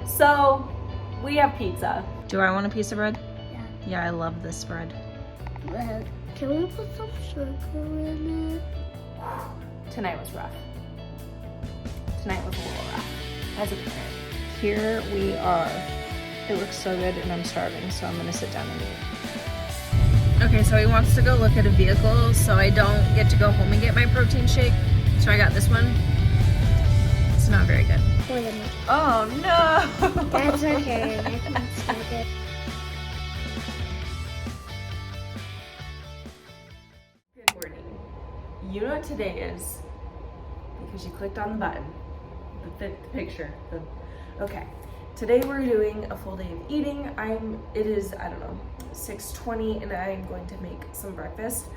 So, we have pizza. Do I want a piece of bread? Yeah. Yeah, I love this bread. Look, can we put some sugar in it? Tonight was rough. Tonight was a little rough. As a parent. Here we are. It looks so good and I'm starving, so I'm gonna sit down and eat. Okay, so he wants to go look at a vehicle, so I don't get to go home and get my protein shake. So I got this one. It's not very good. Wait a minute. Oh no! That's okay. I can skip it. Good morning. You know what today is because you clicked on the button, the picture. Okay. Today we're doing a full day of eating. It is, I don't know, 6:20 and I'm going to make some breakfast.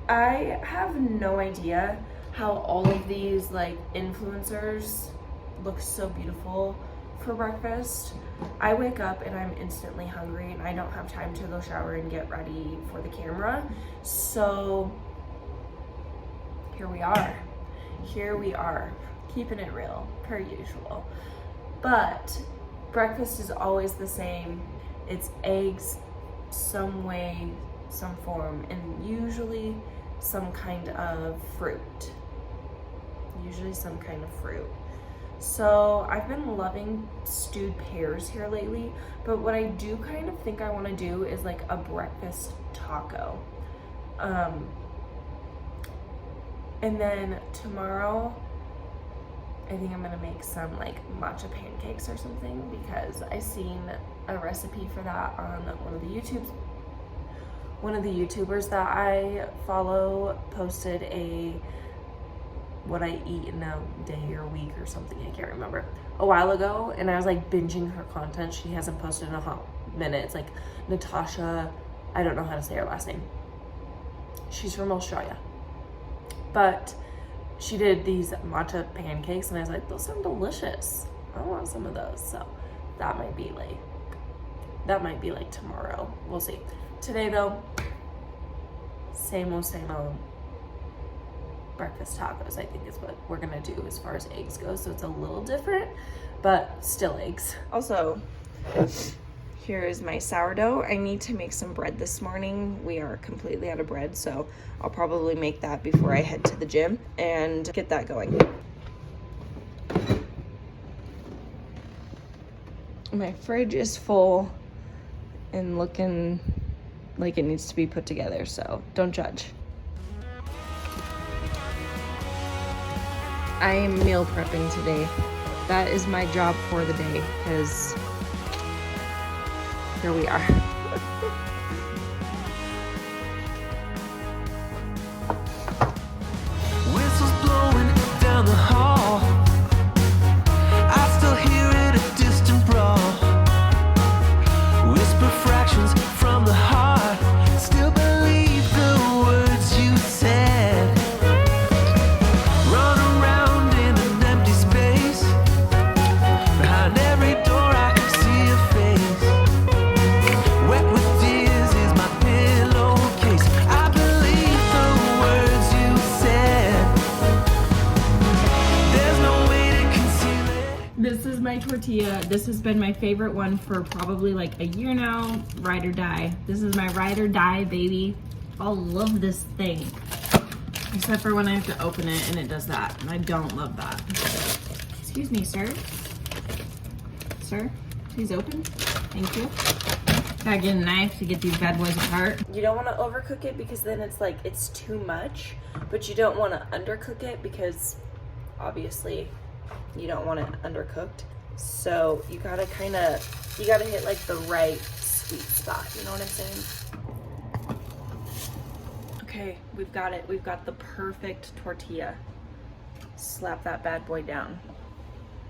I have no idea how all of these like influencers look so beautiful for breakfast. I wake up and I'm instantly hungry and I don't have time to go shower and get ready for the camera. So here we are. Here we are, keeping it real, per usual. But breakfast is always the same. It's eggs, some way, some form, and usually some kind of fruit. Usually some kind of fruit. So I've been loving stewed pears here lately, but what I do kind of think I want to do is like a breakfast taco. And then tomorrow, I think I'm gonna make some like matcha pancakes or something because I seen a recipe for that on one of the YouTubers that I follow posted what I eat in a day or week or something, I can't remember, a while ago, and I was like binging her content. She hasn't posted in a hot minute. It's like Natasha, I don't know how to say her last name. She's from Australia. But she did these matcha pancakes and I was like, those sound delicious. I want some of those. So that might be like tomorrow. We'll see. Today though, same old breakfast tacos, I think is what we're gonna do as far as eggs go. So it's a little different, but still eggs. Also, here is my sourdough. I need to make some bread this morning. We are completely out of bread, so I'll probably make that before I head to the gym and get that going. My fridge is full and looking like it needs to be put together, so don't judge. I am meal prepping today. That is my job for the day, because here we are. Whistles blowing down the hall. I still hear it, a distant brawl. Whisper fractions from the heart. Still believe the words you said. Run around in an empty space. Behind every door I can see a face. Wet with tears is my pillowcase. I believe the words you said. There's no way to conceal it. This is my tortilla. This has been my favorite one for probably like a year now. Ride or die. This is my ride or die, baby. I'll love this thing. Except for when I have to open it and it does that. And I don't love that. Excuse me, sir. Sir, please open. Thank you. Gotta get a knife to get these bad boys apart. You don't want to overcook it because then it's like it's too much. But you don't want to undercook it because obviously you don't want it undercooked. So you gotta hit like the right sweet spot. You know what I'm saying? Okay, we've got it. We've got the perfect tortilla. Slap that bad boy down.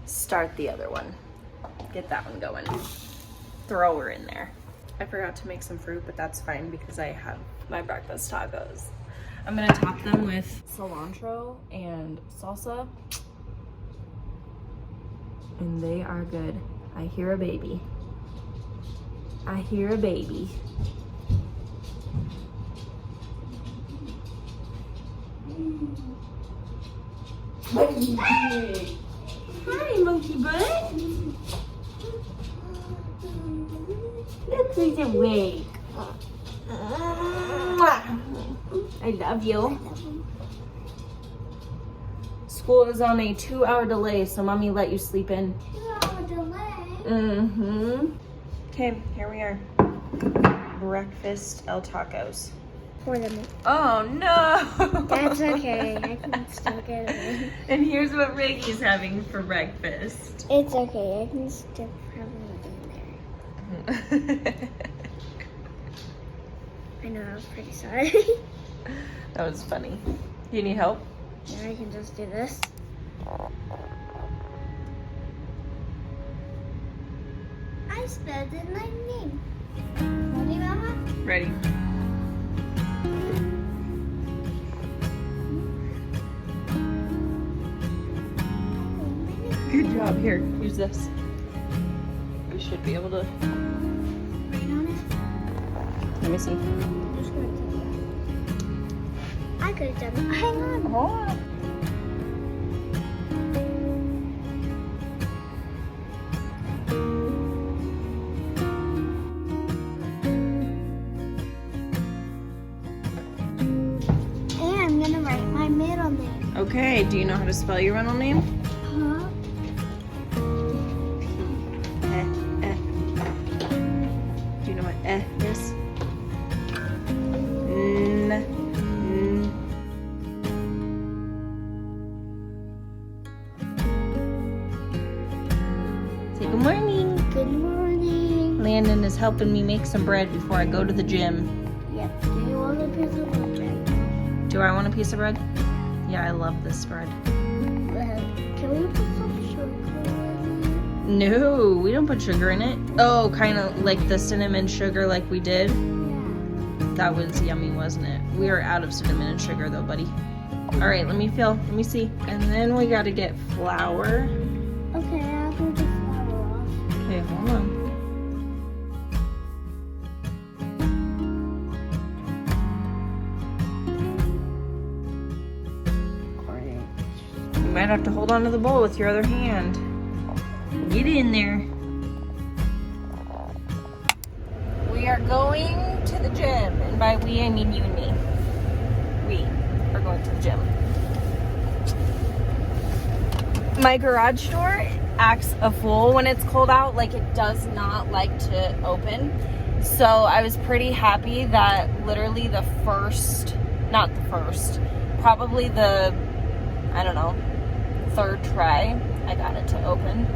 Start the other one. Get that one going. Throw her in there. I forgot to make some fruit, but that's fine because I have my breakfast tacos. I'm gonna top them with cilantro and salsa. And they are good. I hear a baby. I hear a baby. Hi, monkey butt. He's awake. I love you. School is on a 2-hour delay, so mommy let you sleep in. 2-hour delay? Mm-hmm. Okay, here we are. Breakfast El Tacos. Pour them in. Oh no! That's okay. I can still get it. And here's what Ricky's having for breakfast. It's okay. I can still probably in there. I know, I was pretty sorry. That was funny. Do you need help? Now I can just do this. I spelled in my name. Ready, Mama? Ready. Good job. Here, use this. You should be able to. Right on it. Let me see. Just gonna take it. I could have done it. Hang on. Hold on. And I'm gonna write my middle name. Okay, do you know how to spell your middle name? Huh? Do you know what is? Say good morning. Good morning. Landon is helping me make some bread before I go to the gym. Yep. Do you want a piece of bread? Do I want a piece of bread? Yeah, I love this bread. Can we put some sugar in No, we don't put sugar in it. Oh, kind of like the cinnamon sugar like we did. it? Yeah. That was yummy, wasn't it? We are out of cinnamon and sugar though, buddy. All right, let me feel. Let me see. And then we got to get flour. Okay, I'll go the flour off. Okay, hold on. You might have to hold on to the bowl with your other hand. Get in there. We are going to the gym, and by we I mean you and me. We are going to the gym. My garage door acts a fool when it's cold out. Like, it does not like to open. So I was pretty happy that literally probably the, I don't know, third try, I got it to open.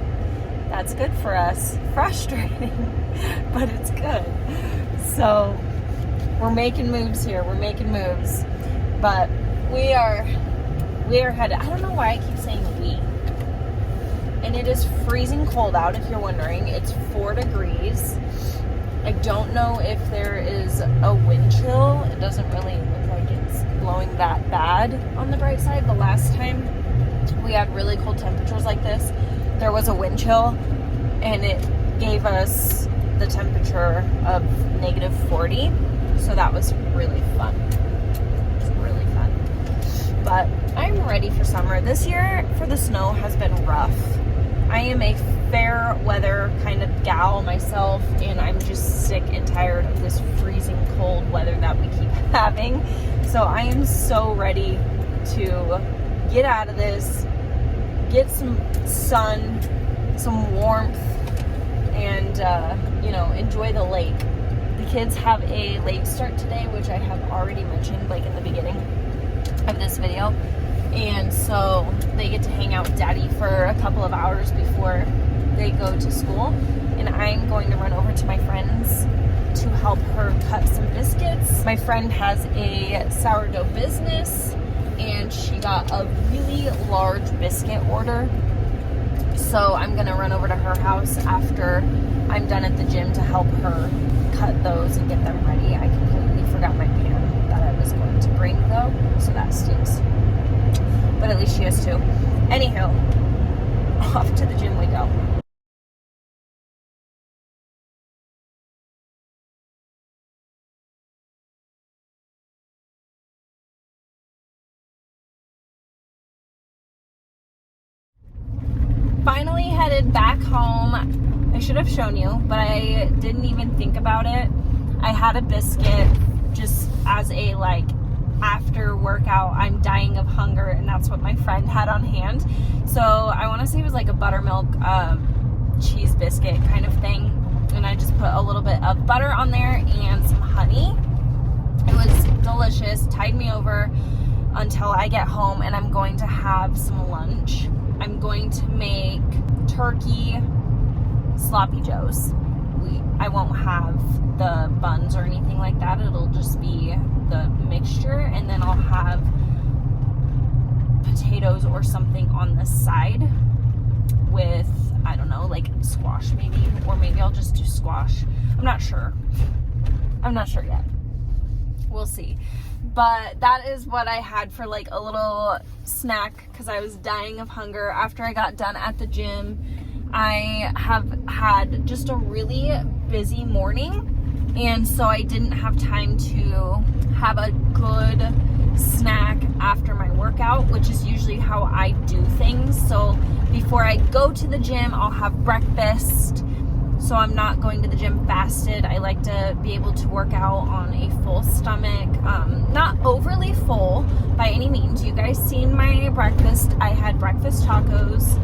That's good for us. Frustrating, but it's good. So we're making moves here. We're making moves, but we are headed. I don't know why I keep saying we. And it is freezing cold out, if you're wondering. It's 4 degrees. I don't know if there is a wind chill. It doesn't really look like it's blowing that bad on the bright side. The last time we had really cold temperatures like this, there was a wind chill, and it gave us the temperature of -40. So that was really fun. It was really fun. But I'm ready for summer. This year for the snow has been rough. I am a fair weather kind of gal myself, and I'm just sick and tired of this freezing cold weather that we keep having. So I am so ready to get out of this, get some sun, some warmth, and enjoy the lake. The kids have a late start today, which I have already mentioned like in the beginning of this video. And so they get to hang out with Daddy for a couple of hours before they go to school. And I'm going to run over to my friend's to help her cut some biscuits. My friend has a sourdough business, and she got a really large biscuit order. So I'm gonna run over to her house after I'm done at the gym to help her cut those and get them ready. I completely forgot my pan that I was going to bring though, so that stinks. But at least she has two. Anywho, off to the gym we go. Finally headed back home. I should have shown you, but I didn't even think about it. I had a biscuit just as a like after workout, I'm dying of hunger, and that's what my friend had on hand. So I want to say it was like a buttermilk cheese biscuit kind of thing, and I just put a little bit of butter on there and some honey. It was delicious, tied me over until I get home, and I'm going to have some lunch. I'm going to make turkey sloppy joes. I won't have the buns or anything like that. It'll just be the mixture, and then I'll have potatoes or something on the side with, I don't know, like squash maybe, or maybe I'll just do squash. I'm not sure yet. We'll see. But that is what I had for like a little snack, because I was dying of hunger after I got done at the gym. I have had just a really busy morning, and so I didn't have time to have a good snack after my workout, which is usually how I do things. So before I go to the gym, I'll have breakfast, so I'm not going to the gym fasted. I like to be able to work out on a full stomach, not overly full by any means. You guys seen my breakfast. I had breakfast tacos,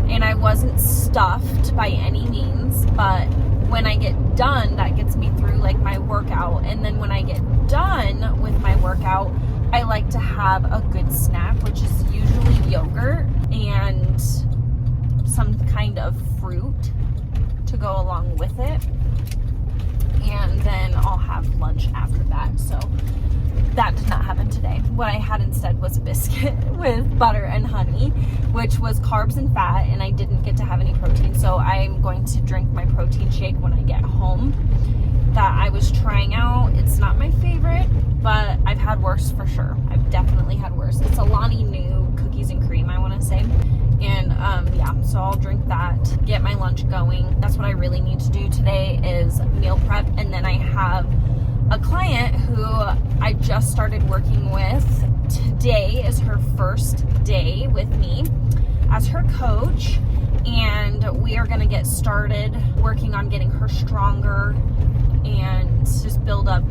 and I wasn't stuffed by any means, but when I get done, that gets me through like my workout. And then when I get done with my workout, I like to have a good snack, which is usually yogurt and some kind of fruit to go along with it. And then I'll have lunch after that. So that did not happen today. What I had instead was a biscuit with butter and honey, which was carbs and fat, and I didn't get to have any protein. So I'm going to drink my protein shake when I get home that I was trying out. It's not my favorite, but I've had worse for sure. I've definitely had worse. It's a Lonnie New cookies and cream, I want to say. And yeah, so I'll drink that, get my lunch going. That's what I really need to do today is meal prep. And then I have a client who I just started working with. Today is her first day with me as her coach, and we are going to get started working on getting her stronger and just build up,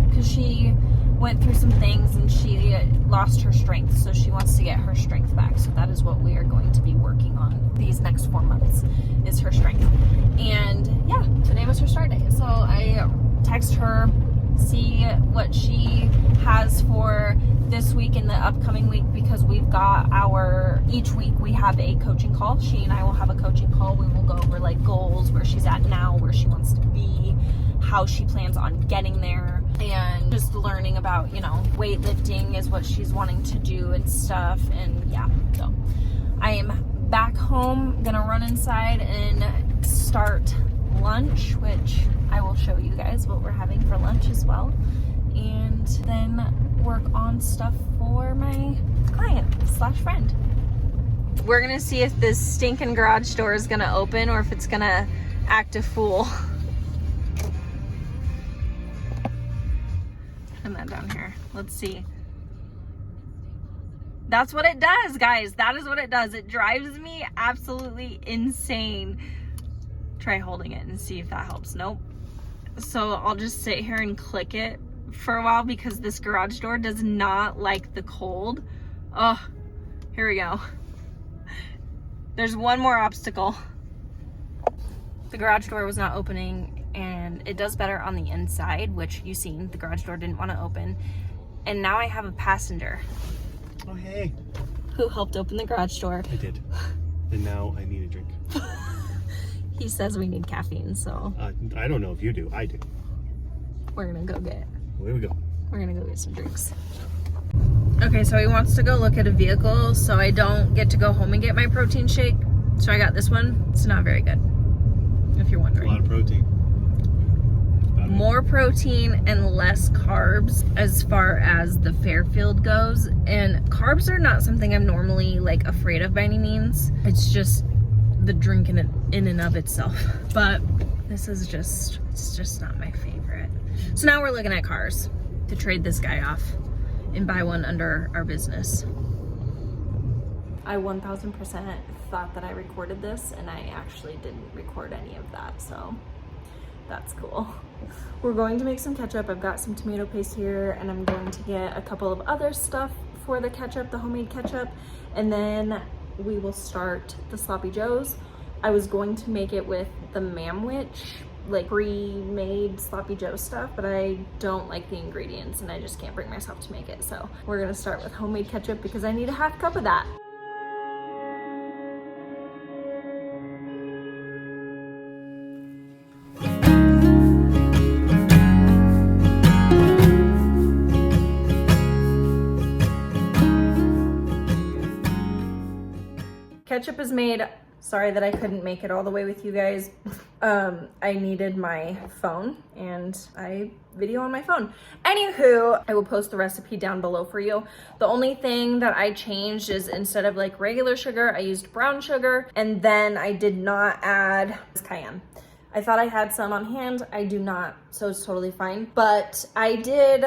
because she went through some things and she lost her strength, so she wants to get her strength back. So that is what we are going to be working on these next 4 months, is her strength. And yeah, today was her start day, so I text her, see what she has for this week and the upcoming week, because we've got each week we have a coaching call. She and I will have a coaching call. We will go over like goals, where she's at now, where she wants to be, how she plans on getting there, and just learning about, you know, weightlifting is what she's wanting to do and stuff. And yeah, so I am back home, gonna run inside and start lunch, which I will show you guys what we're having for lunch as well, and then work on stuff for my client / friend. We're gonna see if this stinking garage door is gonna open or if it's gonna act a fool. And that down here, let's see. That's what it does, guys. That is what it does. It drives me absolutely insane. Try holding it and see if that helps. Nope. So I'll just sit here and click it for a while, because this garage door does not like the cold. Oh, here we go. There's one more obstacle. The garage door was not opening, and it does better on the inside, which you seen. The garage door didn't want to open. And now I have a passenger. Oh, hey. Who helped open the garage door. I did. And now I need a drink. He says we need caffeine, so I don't know if you do. I do. we're gonna go get Here we go. We're gonna go get some drinks. Okay, so he wants to go look at a vehicle, so I don't get to go home and get my protein shake. So I got this one. It's not very good, if you're wondering. A lot of protein. More protein and less carbs as far as the Fairfield goes. And carbs are not something I'm normally like afraid of by any means. It's just the drink in and of itself. But this is just, it's just not my favorite. So now we're looking at cars to trade this guy off and buy one under our business. I 1000% thought that I recorded this and I actually didn't record any of that, so that's cool. We're going to make some ketchup. I've got some tomato paste here and I'm going to get a couple of other stuff for the ketchup, the homemade ketchup, and then we will start the sloppy joes. I was going to make it with the Mamwich, like pre-made sloppy joe stuff, but I don't like the ingredients and I just can't bring myself to make it. So we're gonna start with homemade ketchup because I need a half cup of that. Ketchup is made. Sorry that I couldn't make it all the way with you guys. I needed my phone and I video on my phone. Anywho, I will post the recipe down below for you. The only thing that I changed is instead of like regular sugar, I used brown sugar, and then I did not add cayenne. I thought I had some on hand. I do not, so it's totally fine. But I did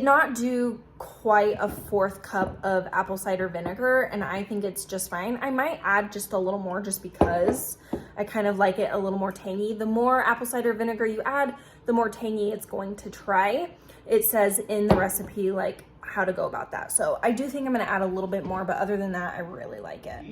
not do quite a 4th cup of apple cider vinegar, and I think it's just fine. I might add just a little more just because I kind of like it a little more tangy. The more apple cider vinegar you add, the more tangy it's going to try. It says in the recipe like how to go about that. So I do think I'm gonna add a little bit more, but other than that, I really like it.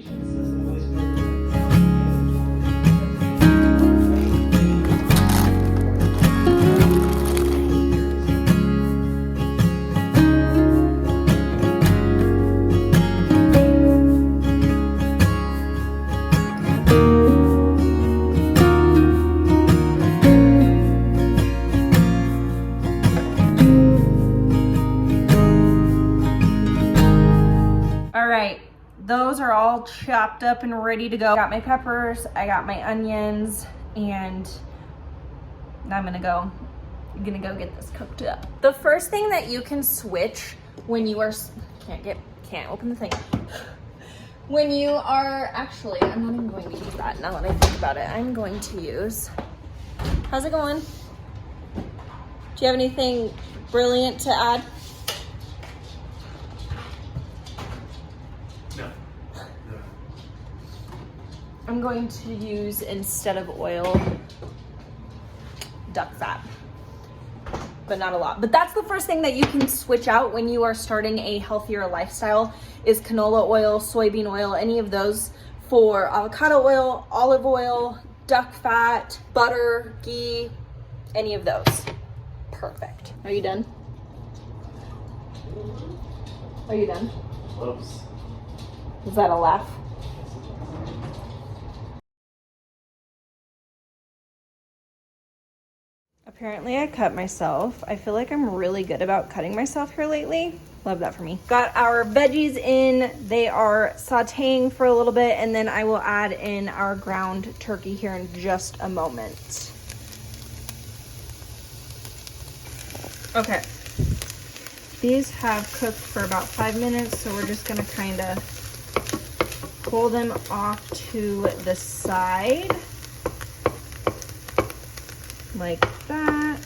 Those are all chopped up and ready to go. I got my peppers, I got my onions, and now I'm gonna go get this cooked up. The first thing that you can switch when you are, can't open the thing. When you are, actually, I'm not even going to use that now that I think about it. I'm going to use, how's it going? Do you have anything brilliant to add? I'm going to use, instead of oil, duck fat, but not a lot. But that's the first thing that you can switch out when you are starting a healthier lifestyle is canola oil, soybean oil, any of those for avocado oil, olive oil, duck fat, butter, ghee, any of those. Perfect. Are you done? Are you done? Close. Is that a laugh? Apparently I cut myself. I feel like I'm really good about cutting myself here lately. Love that for me. Got our veggies in. They are sauteing for a little bit, and then I will add in our ground turkey here in just a moment. Okay. These have cooked for about 5 minutes, so we're just gonna kind of pull them off to the side. Like that.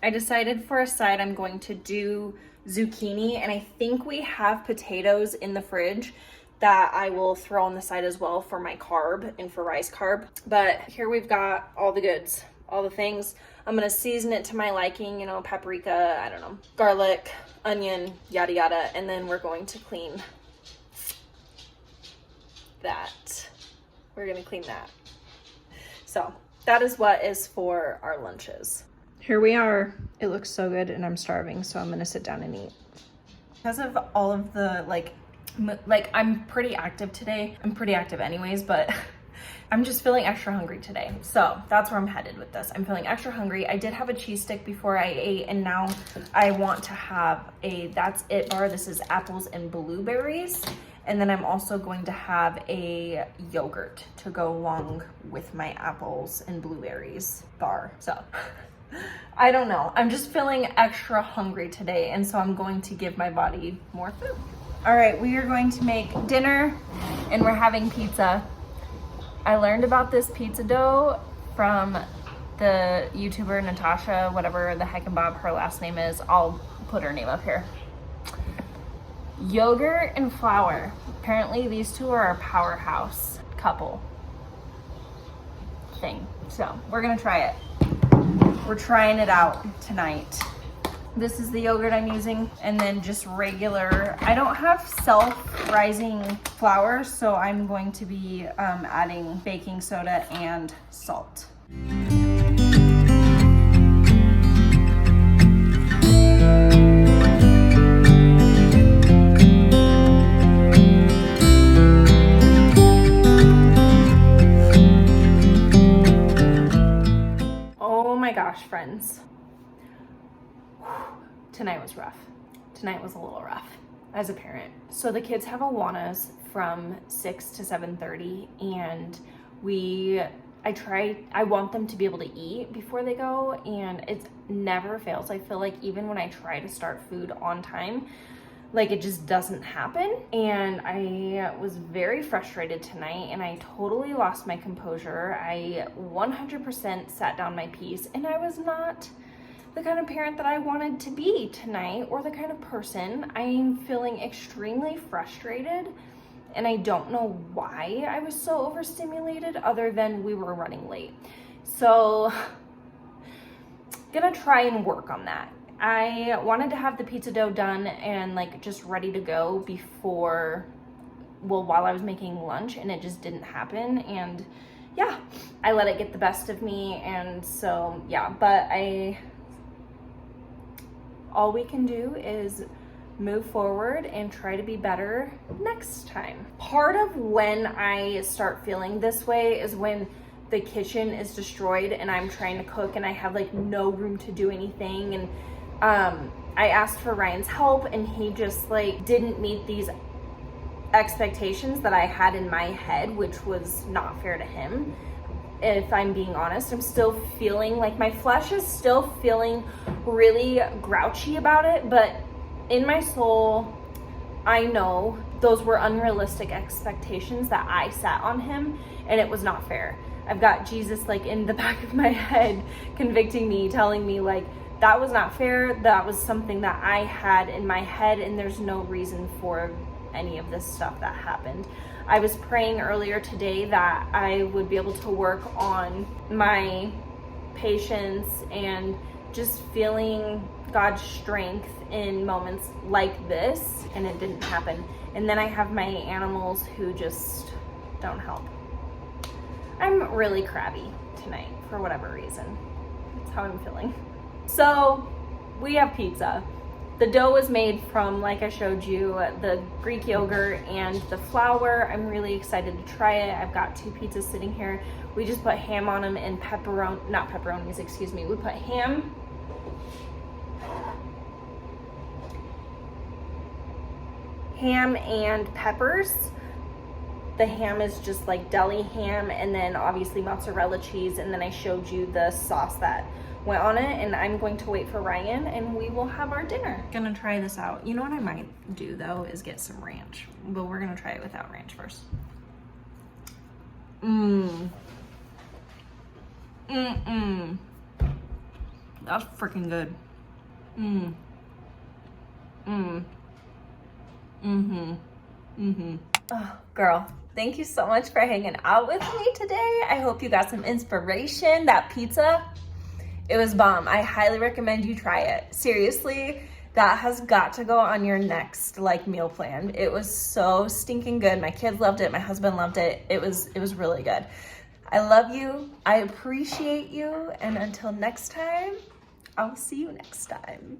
I decided for a side I'm going to do zucchini, and I think we have potatoes in the fridge that I will throw on the side as well for my carb and for rice carb. But here we've got all the goods, all the things. I'm gonna season it to my liking, you know, paprika, I don't know, garlic, onion, yada yada, and then we're going to clean that. We're gonna clean that. So that is what is for our lunches. Here we are. It looks so good and I'm starving, so I'm gonna sit down and eat. Because of all of the like I'm pretty active today. I'm pretty active anyways, but I'm just feeling extra hungry today. So that's where I'm headed with this. I'm feeling extra hungry. I did have a cheese stick before I ate, and now I want to have a That's It bar. This is apples and blueberries. And then I'm also going to have a yogurt to go along with my apples and blueberries bar. So I don't know. I'm just feeling extra hungry today, and so I'm going to give my body more food. All right, we are going to make dinner, and we're having pizza. I learned about this pizza dough from the YouTuber Natasha, whatever the heck and Bob her last name is. I'll put her name up here. Yogurt and flour. Apparently these two are a powerhouse couple thing. So we're gonna try it. We're trying it out tonight. This is the yogurt I'm using, and then just regular. I don't have self-rising flour, so I'm going to be adding baking soda and salt. Oh my gosh, friends. Tonight was rough. Tonight was a little rough as a parent. So the kids have Awanas from 6 to 7:30, and I want them to be able to eat before they go, and it never fails. I feel like even when I try to start food on time, like it just doesn't happen. And I was very frustrated tonight, and I totally lost my composure. I 100% sat down my piece, and I was not the kind of parent that I wanted to be tonight, or the kind of person. I'm feeling extremely frustrated, and I don't know why I was so overstimulated other than we were running late. So gonna try and work on that. I wanted to have the pizza dough done and like just ready to go while I was making lunch, and it just didn't happen. And yeah, I let it get the best of me. And so yeah, but all we can do is move forward and try to be better next time. Part of when I start feeling this way is when the kitchen is destroyed and I'm trying to cook and I have like no room to do anything. And I asked for Ryan's help, and he just like didn't meet these expectations that I had in my head, which was not fair to him. If I'm being honest, I'm still feeling like my flesh is still feeling really grouchy about it, but in my soul, I know those were unrealistic expectations that I set on him, and it was not fair. I've got Jesus like in the back of my head convicting me, telling me like that was not fair. That was something that I had in my head, and there's no reason for any of this stuff that happened. I was praying earlier today that I would be able to work on my patience and just feeling God's strength in moments like this, and it didn't happen. And then I have my animals who just don't help. I'm really crabby tonight for whatever reason. That's how I'm feeling. So we have pizza. The dough was made from, like I showed you, the Greek yogurt and the flour. I'm really excited to try it. I've got 2 pizzas sitting here. We just put ham on them and not pepperonis, excuse me. We put ham and peppers. The ham is just like deli ham, and then obviously mozzarella cheese, and then I showed you the sauce that went on it. And I'm going to wait for Ryan, and we will have our dinner. Gonna try this out. You know what I might do though is get some ranch, but we're gonna try it without ranch first. That's freaking good. Oh, girl, thank you so much for hanging out with me today. I hope you got some inspiration. That pizza, it was bomb. I highly recommend you try it. Seriously, that has got to go on your next like meal plan. It was so stinking good. My kids loved it. My husband loved it. It was really good. I love you. I appreciate you. And until next time, I'll see you next time.